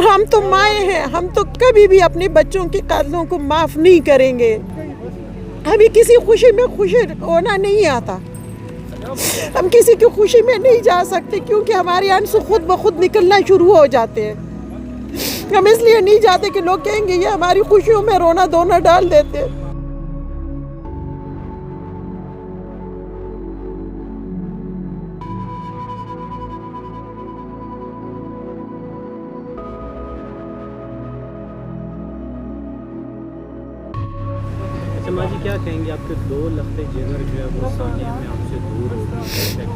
ہم تو مائیں ہیں، ہم تو کبھی بھی اپنے بچوں کے قاتلوں کو معاف نہیں کریں گے۔ ہمیں کسی خوشی میں خوشی ہونا نہیں آتا، ہم کسی کی خوشی میں نہیں جا سکتے کیونکہ ہمارے آنسو خود بخود نکلنا شروع ہو جاتے ہیں۔ ہم اس لیے نہیں جاتے کہ لوگ کہیں گے یہ ہماری خوشیوں میں رونا دھونا ڈال دیتے ہیں۔ سماج جی کیا کہیں گے، آپ کے دو لخت جگر جو ہے وہ ثانیہ میں آپ سے دور ہو گئی،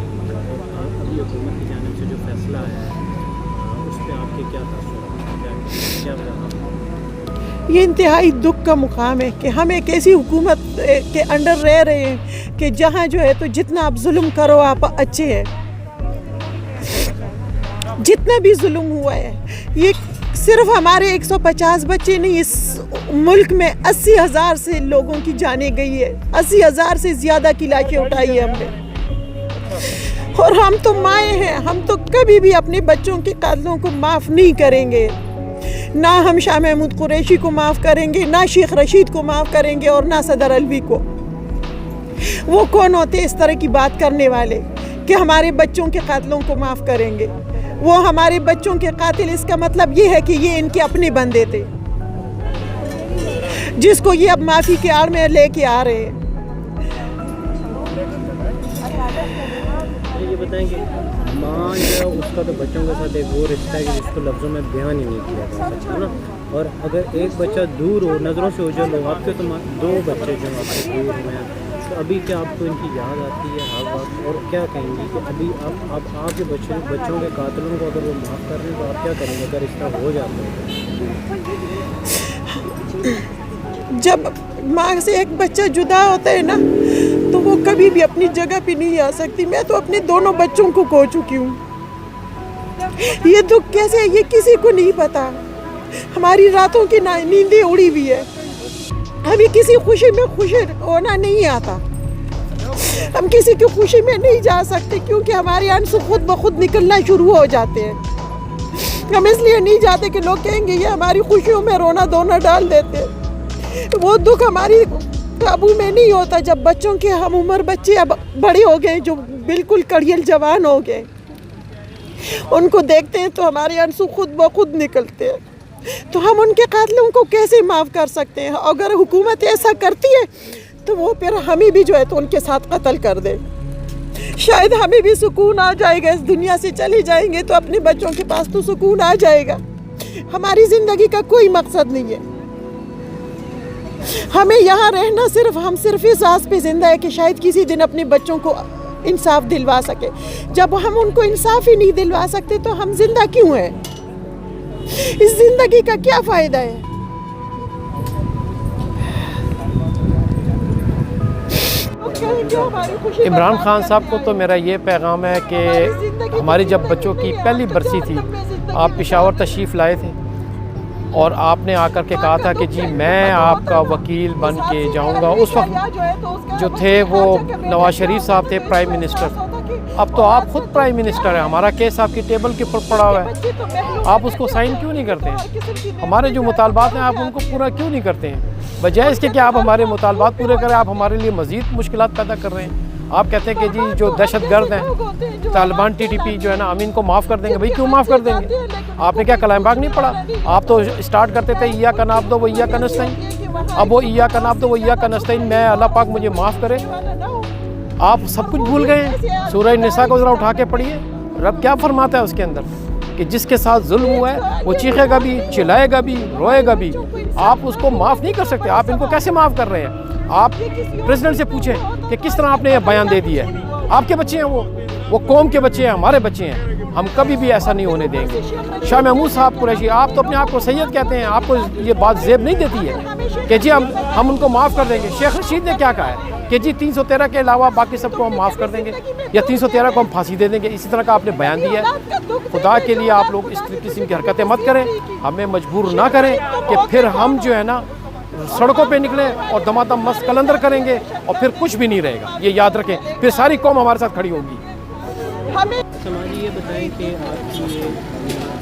ابھی حکومت کی جانب سے جو فیصلہ ہے اس پہ آپ کے کیا تاثرات، کیا یہ انتہائی دکھ کا مقام ہے کہ ہم ایک ایسی حکومت کے انڈر رہ رہے ہیں کہ جہاں جو ہے تو جتنا آپ ظلم کرو آپ اچھے ہیں۔ جتنا بھی ظلم ہوا ہے، یہ صرف ہمارے 150 بچے نہیں، اس ملک میں 80,000 سے لوگوں کی جانیں گئی ہے، 80,000 سے زیادہ کی لاشیں اٹھائی ہے ہم نے، اور ہم تو مائیں ہیں، ہم تو کبھی بھی اپنے بچوں کے قاتلوں کو معاف نہیں کریں گے۔ نہ ہم شاہ محمود قریشی کو معاف کریں گے، نہ شیخ رشید کو معاف کریں گے، اور نہ صدر علوی کو۔ وہ کون ہوتے اس طرح کی بات کرنے والے کہ ہمارے بچوں کے قاتلوں کو معاف کریں گے؟ وہ ہمارے بچوں کے قاتل، اس کا مطلب یہ ہے کہ یہ ان کے اپنے بندے تھے جس کو یہ اب معافی کے آڑ میں لے کے آ رہے ہیں۔ یہ بتائیں کہ ماں جو ہے اس کا تو بچوں کے ساتھ ایک وہ رشتہ ہے کہ جس کو لفظوں میں بیان ہی نہیں کیا جا سکتا نا، اور اگر ایک بچہ دور ہو، نظروں سے اوجھل ہو، آپ کے تو دو بچے جو آپ سے دور ہوئے ہیں، تو ابھی کیا آپ کو ان کی یاد آتی ہے ہر وقت، اور کیا کہیں گی کہ ابھی آپ کے بچوں کے قاتلوں کو اگر وہ معاف کر رہے ہیں تو آپ کیا کریں گے اگر اس طرح ہو جاتا ہے؟ جب ماں سے ایک بچہ جدا ہوتا ہے نا تو وہ کبھی بھی اپنی جگہ پہ نہیں آ سکتی۔ میں تو اپنے دونوں بچوں کو کھو چکی ہوں، یہ دکھ کیسے ہے یہ کسی کو نہیں پتا۔ ہماری راتوں کی نیندیں اڑی ہوئی ہے، ہمیں کسی خوشی میں خوشی ہونا نہیں آتا، ہم کسی کی خوشی میں نہیں جا سکتے کیونکہ ہمارے آنسو خود بخود نکلنا شروع ہو جاتے ہیں۔ ہم اس لیے نہیں جاتے کہ لوگ کہیں گے یہ ہماری خوشیوں میں رونا دھونا ڈال دیتے ہیں۔ وہ دکھ ہماری قابو میں نہیں ہوتا جب بچوں کے ہم عمر بچے اب بڑے ہو گئے، جو بالکل کڑیل جوان ہو گئے، ان کو دیکھتے ہیں تو ہمارے آنسو خود بخود نکلتے ہیں۔ تو ہم ان کے قاتلوں کو کیسے معاف کر سکتے ہیں؟ اگر حکومت ایسا کرتی ہے تو وہ پھر ہمیں بھی جو ہے تو ان کے ساتھ قتل کر دے، شاید ہمیں بھی سکون آ جائے گا، اس دنیا سے چلے جائیں گے تو اپنے بچوں کے پاس تو سکون آ جائے گا۔ ہماری زندگی کا کوئی مقصد نہیں ہے، ہمیں یہاں رہنا ہم صرف اس آس پہ زندہ ہے کہ شاید کسی دن اپنے بچوں کو انصاف دلوا سکے۔ جب ہم ان کو انصاف ہی نہیں دلوا سکتے تو ہم زندہ کیوں ہیں؟ اس زندگی کا کیا فائدہ ہے؟ عمران خان صاحب کو تو میرا یہ پیغام ہے کہ ہماری جب بچوں کی پہلی برسی تھی، آپ پشاور تشریف لائے تھے اور آپ نے آ کر کے کہا تھا کہ جی میں آپ کا وکیل بن کے جاؤں گا۔ اس وقت جو تھے وہ نواز شریف صاحب تھے پرائم منسٹر، اب تو آپ خود پرائم منسٹر ہیں، ہمارا کیس آپ کی ٹیبل کے اوپر پڑا ہوا ہے، آپ اس کو سائن کیوں نہیں کرتے ہیں؟ ہمارے جو مطالبات ہیں آپ ان کو پورا کیوں نہیں کرتے ہیں؟ بجائے اس کے کہ آپ ہمارے مطالبات پورے کریں، آپ ہمارے لیے مزید مشکلات پیدا کر رہے ہیں۔ آپ کہتے ہیں کہ جی جو دہشت گرد ہیں طالبان ٹی ٹی پی جو ہے نا، ہم ان کو معاف کر دیں گے۔ بھائی کیوں معاف کر دیں گے؟ آپ نے کیا کلام پاک نہیں پڑھا؟ آپ تو اسٹارٹ کرتے تھے ایاک نعبد و ایاک نستعین، اب وہ ایاک نعبد و ایاک نستعین میں اللہ پاک مجھے معاف کرے، آپ سب کچھ بھول گئے ہیں۔ سورہ نساء کو ذرا اٹھا کے پڑھیے، رب کیا فرماتا ہے اس کے اندر کہ جس کے ساتھ ظلم ہوا ہے وہ چیخے گا بھی، چلائے گا بھی، روئے گا بھی، آپ اس کو معاف نہیں کر سکتے۔ آپ ان کو کیسے معاف کر رہے ہیں؟ آپ پریزیڈنٹ سے پوچھیں کہ کس طرح آپ نے یہ بیان دے دیا ہے۔ آپ کے بچے ہیں، وہ قوم کے بچے ہیں، ہمارے بچے ہیں، ہم کبھی بھی ایسا نہیں ہونے دیں گے۔ شاہ محمود صاحب قریشی، آپ تو اپنے آپ کو سید کہتے ہیں، آپ کو یہ بات زیب نہیں دیتی ہے کہ جی ہم ان کو معاف کر دیں گے۔ شیخ رشید نے کیا کہا ہے کہ جی 313 کے علاوہ باقی سب کو ہم معاف کر دیں گے، یا 313 کو ہم پھانسی دے دیں گے، اسی طرح کا آپ نے بیان دیا ہے۔ خدا کے لیے آپ لوگ اس قسم کی حرکتیں مت کریں، ہمیں مجبور نہ کریں کہ پھر ہم جو ہے نا سڑکوں پہ نکلیں اور دمادم مست قلندر کریں گے اور پھر کچھ بھی نہیں رہے گا۔ یہ یاد رکھیں، پھر ساری قوم ہمارے ساتھ کھڑی ہوگی۔ سماجی یہ بتائیں کہ آپ